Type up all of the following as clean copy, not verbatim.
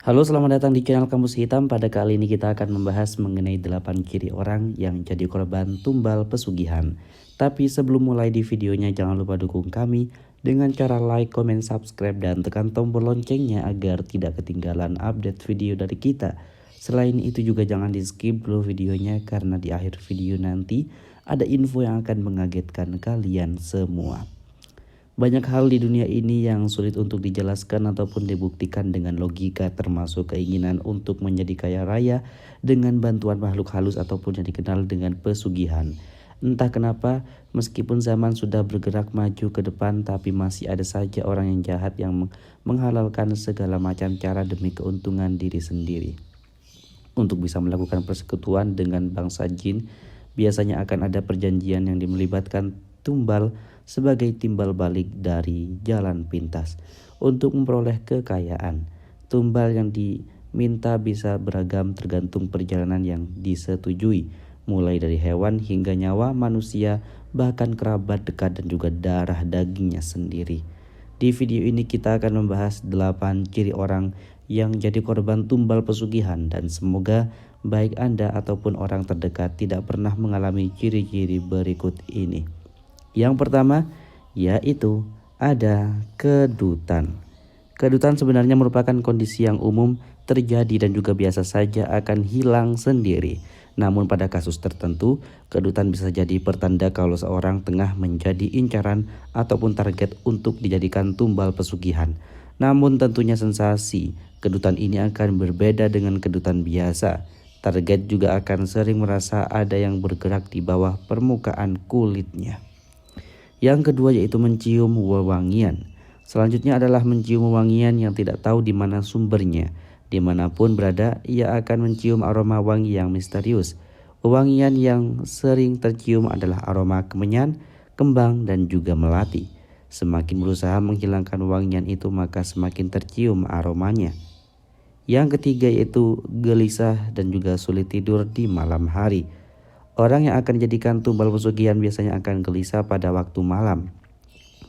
Halo, selamat datang di channel Kamus Hitam. Pada kali ini kita akan membahas mengenai 8 ciri orang yang jadi korban tumbal pesugihan. Tapi sebelum mulai di videonya, jangan lupa dukung kami dengan cara like, comment, subscribe, dan tekan tombol loncengnya agar tidak ketinggalan update video dari kita. Selain itu juga jangan di skip dulu videonya karena di akhir video nanti ada info yang akan mengagetkan kalian semua. Banyak hal di dunia ini yang sulit untuk dijelaskan ataupun dibuktikan dengan logika, termasuk keinginan untuk menjadi kaya raya dengan bantuan makhluk halus ataupun yang dikenal dengan pesugihan. Entah kenapa, meskipun zaman sudah bergerak maju ke depan, tapi masih ada saja orang yang jahat yang menghalalkan segala macam cara demi keuntungan diri sendiri. Untuk bisa melakukan persekutuan dengan bangsa jin, biasanya akan ada perjanjian yang melibatkan tumbal sebagai timbal balik dari jalan pintas untuk memperoleh kekayaan. Tumbal yang diminta bisa beragam tergantung perjalanan yang disetujui, mulai dari hewan hingga nyawa manusia, bahkan kerabat dekat dan juga darah dagingnya sendiri. Di video ini kita akan membahas 8 ciri orang yang jadi korban tumbal pesugihan, dan semoga baik Anda ataupun orang terdekat tidak pernah mengalami ciri-ciri berikut ini. Yang pertama yaitu ada kedutan. Kedutan sebenarnya merupakan kondisi yang umum terjadi dan juga biasa saja akan hilang sendiri. Namun pada kasus tertentu, kedutan bisa jadi pertanda kalau seorang tengah menjadi incaran ataupun target untuk dijadikan tumbal pesugihan. Namun tentunya sensasi kedutan ini akan berbeda dengan kedutan biasa. Target juga akan sering merasa ada yang bergerak di bawah permukaan kulitnya. Yang kedua yaitu mencium wewangian. Selanjutnya adalah mencium wewangian yang tidak tahu di mana sumbernya. Dimanapun berada, ia akan mencium aroma wangi yang misterius. Wewangian yang sering tercium adalah aroma kemenyan, kembang, dan juga melati. Semakin berusaha menghilangkan wangian itu, maka semakin tercium aromanya. Yang ketiga yaitu gelisah dan juga sulit tidur di malam hari. Orang yang akan dijadikan tumbal pesugihan biasanya akan gelisah pada waktu malam.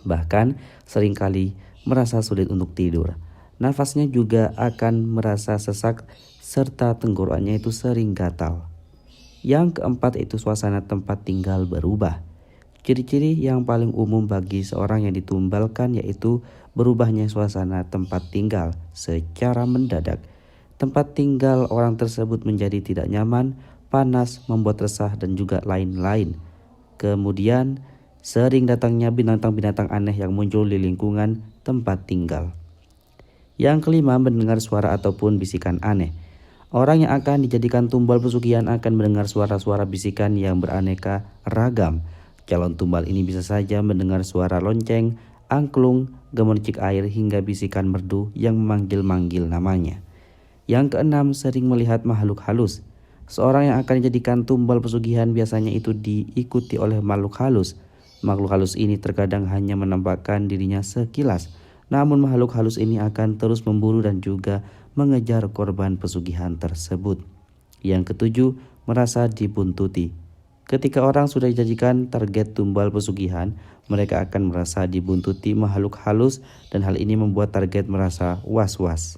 Bahkan seringkali merasa sulit untuk tidur. Nafasnya juga akan merasa sesak serta tenggorokannya itu sering gatal. Yang keempat itu suasana tempat tinggal berubah. Ciri-ciri yang paling umum bagi seorang yang ditumbalkan yaitu berubahnya suasana tempat tinggal secara mendadak. Tempat tinggal orang tersebut menjadi tidak nyaman, panas, membuat resah, dan juga lain-lain. Kemudian sering datangnya binatang-binatang aneh yang muncul di lingkungan tempat tinggal. Yang kelima, mendengar suara ataupun bisikan aneh. Orang yang akan dijadikan tumbal pesugihan akan mendengar suara-suara bisikan yang beraneka ragam. Calon tumbal ini bisa saja mendengar suara lonceng, angklung, gemercik air, hingga bisikan merdu yang memanggil-manggil namanya. Yang keenam, sering melihat makhluk halus. Seorang yang akan dijadikan tumbal pesugihan biasanya itu diikuti oleh makhluk halus. Makhluk halus ini terkadang hanya menampakkan dirinya sekilas, namun makhluk halus ini akan terus memburu dan juga mengejar korban pesugihan tersebut. Yang ketujuh, merasa dibuntuti. Ketika orang sudah dijadikan target tumbal pesugihan, mereka akan merasa dibuntuti makhluk halus dan hal ini membuat target merasa was-was.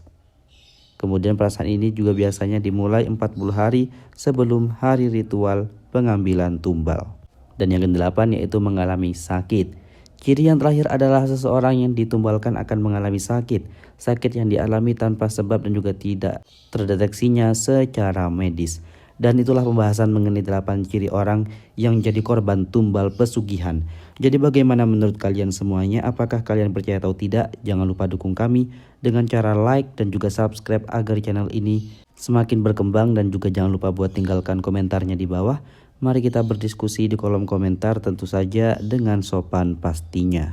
Kemudian perasaan ini juga biasanya dimulai 40 hari sebelum hari ritual pengambilan tumbal. Dan yang kedelapan yaitu mengalami sakit. Ciri yang terakhir adalah seseorang yang ditumbalkan akan mengalami sakit. Sakit yang dialami tanpa sebab dan juga tidak terdeteksinya secara medis. Dan itulah pembahasan mengenai 8 ciri orang yang jadi korban tumbal pesugihan. Jadi bagaimana menurut kalian semuanya? Apakah kalian percaya atau tidak? Jangan lupa dukung kami dengan cara like dan juga subscribe agar channel ini semakin berkembang, dan juga jangan lupa buat tinggalkan komentarnya di bawah. Mari kita berdiskusi di kolom komentar, tentu saja dengan sopan pastinya.